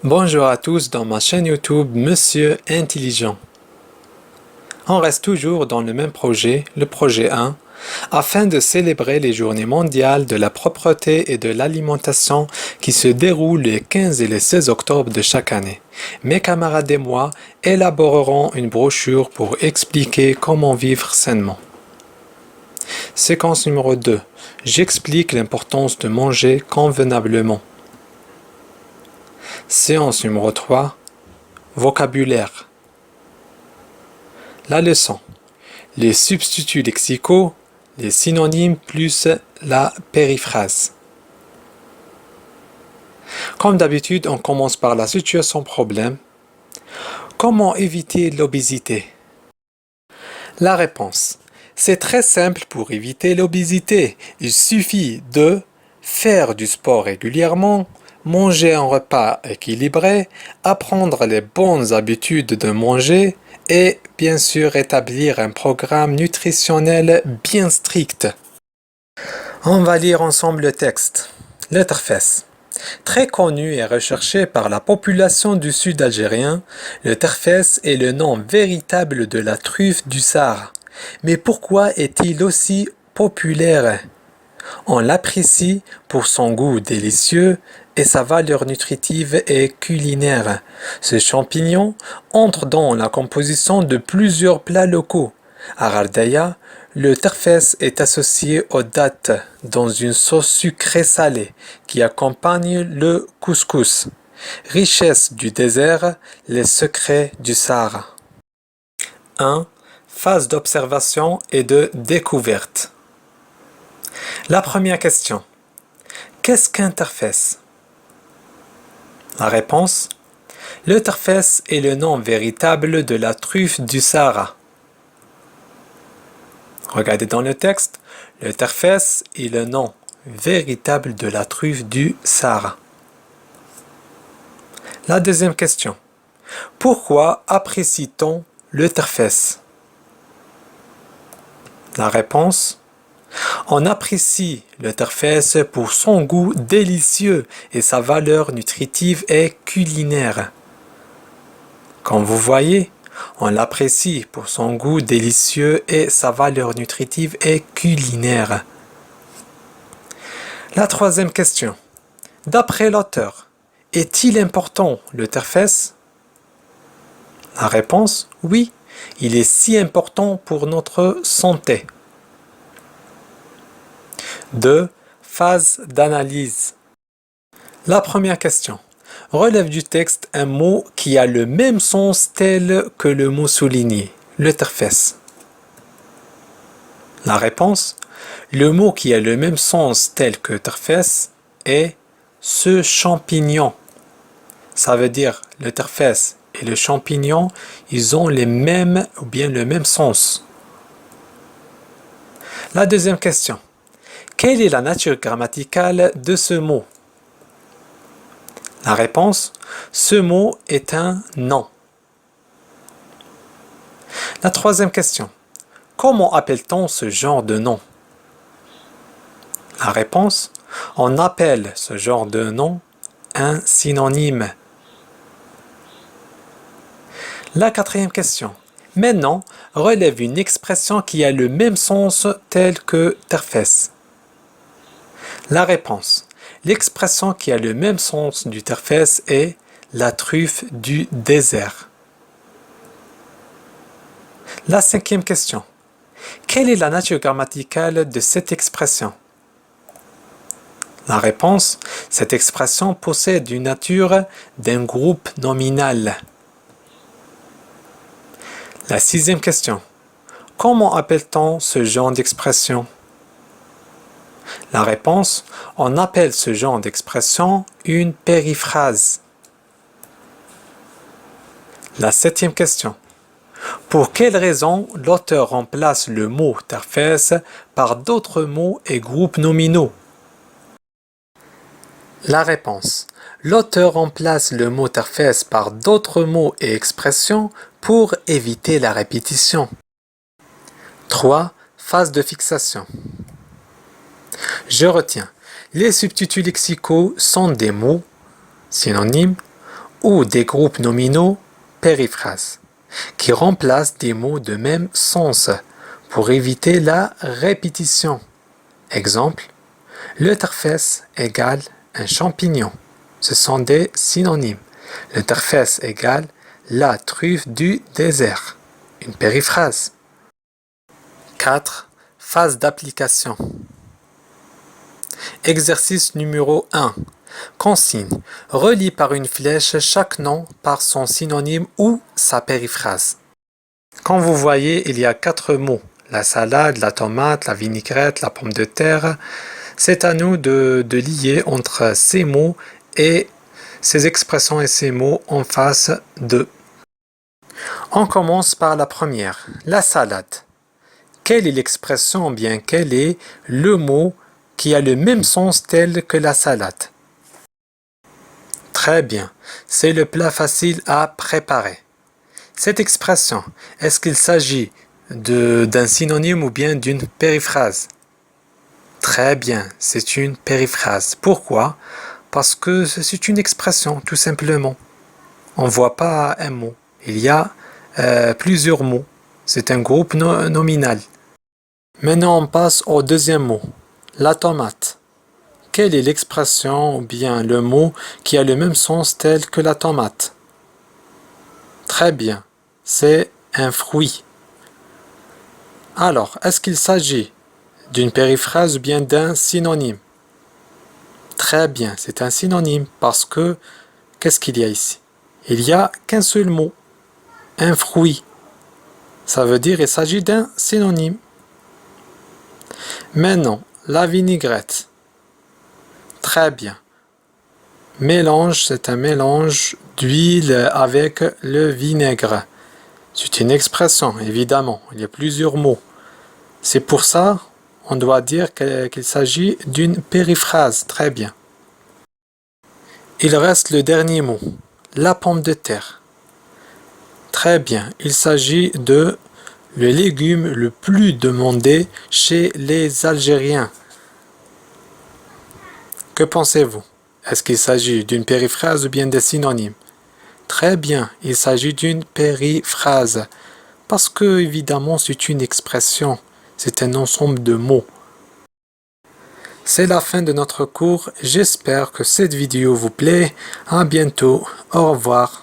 Bonjour à tous dans ma chaîne YouTube Monsieur Intelligent. On reste toujours dans le même projet, le projet 1, afin de célébrer les journées mondiales de la propreté et de l'alimentation qui se déroulent les 15 et les 16 octobre de chaque année. Mes camarades et moi élaborerons une brochure pour expliquer comment vivre sainement. Séquence numéro 2. J'explique l'importance de manger convenablement. Séance numéro 3. Vocabulaire. La leçon. Les substituts lexicaux, les synonymes plus la périphrase. Comme d'habitude, on commence par la situation problème. Comment éviter l'obésité? La réponse. C'est très simple pour éviter l'obésité. Il suffit de faire du sport régulièrement, manger un repas équilibré, apprendre les bonnes habitudes de manger et bien sûr établir un programme nutritionnel bien strict. On va lire ensemble le texte. Le terfès. Très connu et recherché par la population du sud algérien, le terfès est le nom véritable de la truffe du Sahara. Mais pourquoi est-il aussi populaire? On l'apprécie pour son goût délicieux et sa valeur nutritive et culinaire. Ce champignon entre dans la composition de plusieurs plats locaux. À Ghardaya, le terfès est associé aux dattes dans une sauce sucrée salée qui accompagne le couscous. Richesse du désert, les secrets du Sahara. 1. Phase d'observation et de découverte. La première question. Qu'est-ce qu'un terfès? La réponse. Le terfès est le nom véritable de la truffe du Sahara. Regardez dans le texte. Le terfès est le nom véritable de la truffe du Sahara. La deuxième question. Pourquoi apprécie-t-on le terfès? La réponse. On apprécie le terfès pour son goût délicieux et sa valeur nutritive et culinaire. Comme vous voyez, on l'apprécie pour son goût délicieux et sa valeur nutritive et culinaire. La troisième question. D'après l'auteur, est-il important le terfès? La réponse, oui, il est si important pour notre santé. 2. Phase d'analyse. La première question. Relève du texte un mot qui a le même sens tel que le mot souligné, le terfès. La réponse. Le mot qui a le même sens tel que terfès est ce champignon. Ça veut dire le terfès et le champignon, ils ont les mêmes ou bien le même sens. La deuxième question. Quelle est la nature grammaticale de ce mot? La réponse, ce mot est un nom. La troisième question. Comment appelle-t-on ce genre de nom? La réponse, on appelle ce genre de nom un synonyme. La quatrième question. Maintenant, relève une expression qui a le même sens tel que terfès. La réponse. L'expression qui a le même sens du terfès est la truffe du désert. La cinquième question. Quelle est la nature grammaticale de cette expression? La réponse. Cette expression possède une nature d'un groupe nominal. La sixième question. Comment appelle-t-on ce genre d'expression? La réponse, on appelle ce genre d'expression une périphrase. La septième question. Pour quelle raison l'auteur remplace le mot terfès par d'autres mots et groupes nominaux? La réponse. L'auteur remplace le mot terfès par d'autres mots et expressions pour éviter la répétition. 3. Phase de fixation. Je retiens. Les substituts lexicaux sont des mots, synonymes, ou des groupes nominaux périphrases qui remplacent des mots de même sens pour éviter la répétition. Exemple, le terfès égale un champignon. Ce sont des synonymes. Le terfès égale la truffe du désert. Une périphrase. 4. Phase d'application. Exercice numéro 1. Consigne. Relie par une flèche chaque nom par son synonyme ou sa périphrase. Comme vous voyez, il y a 4 mots. La salade, la tomate, la vinaigrette, la pomme de terre. C'est à nous de lier entre ces mots et ces expressions et ces mots en face d'eux. On commence par la première, la salade. Quelle est l'expression, ou bien quel est le mot qui a le même sens tel que la salade? Très bien, c'est le plat facile à préparer. Cette expression, est-ce qu'il s'agit d'un synonyme ou bien d'une périphrase? Très bien, c'est une périphrase. Pourquoi? Parce que c'est une expression, tout simplement. On ne voit pas un mot. Il y a plusieurs mots. C'est un groupe nominal. Maintenant, on passe au deuxième mot, la tomate. Quelle est l'expression ou bien le mot qui a le même sens tel que la tomate? Très bien, c'est un fruit. Alors, est-ce qu'il s'agit d'une périphrase ou bien d'un synonyme? Très bien, c'est un synonyme parce que, qu'est-ce qu'il y a ici? Il n'y a qu'un seul mot, un fruit. Ça veut dire qu'il s'agit d'un synonyme. Maintenant, la vinaigrette. Très bien. Mélange, c'est un mélange d'huile avec le vinaigre. C'est une expression, évidemment. Il y a plusieurs mots. C'est pour ça on doit dire qu'il s'agit d'une périphrase. Très bien. Il reste le dernier mot, la pomme de terre. Très bien. Il s'agit de le légume le plus demandé chez les Algériens. Que pensez-vous? Est-ce qu'il s'agit d'une périphrase ou bien des synonymes? Très bien, il s'agit d'une périphrase. Parce que, évidemment, c'est une expression. C'est un ensemble de mots. C'est la fin de notre cours. J'espère que cette vidéo vous plaît. À bientôt. Au revoir.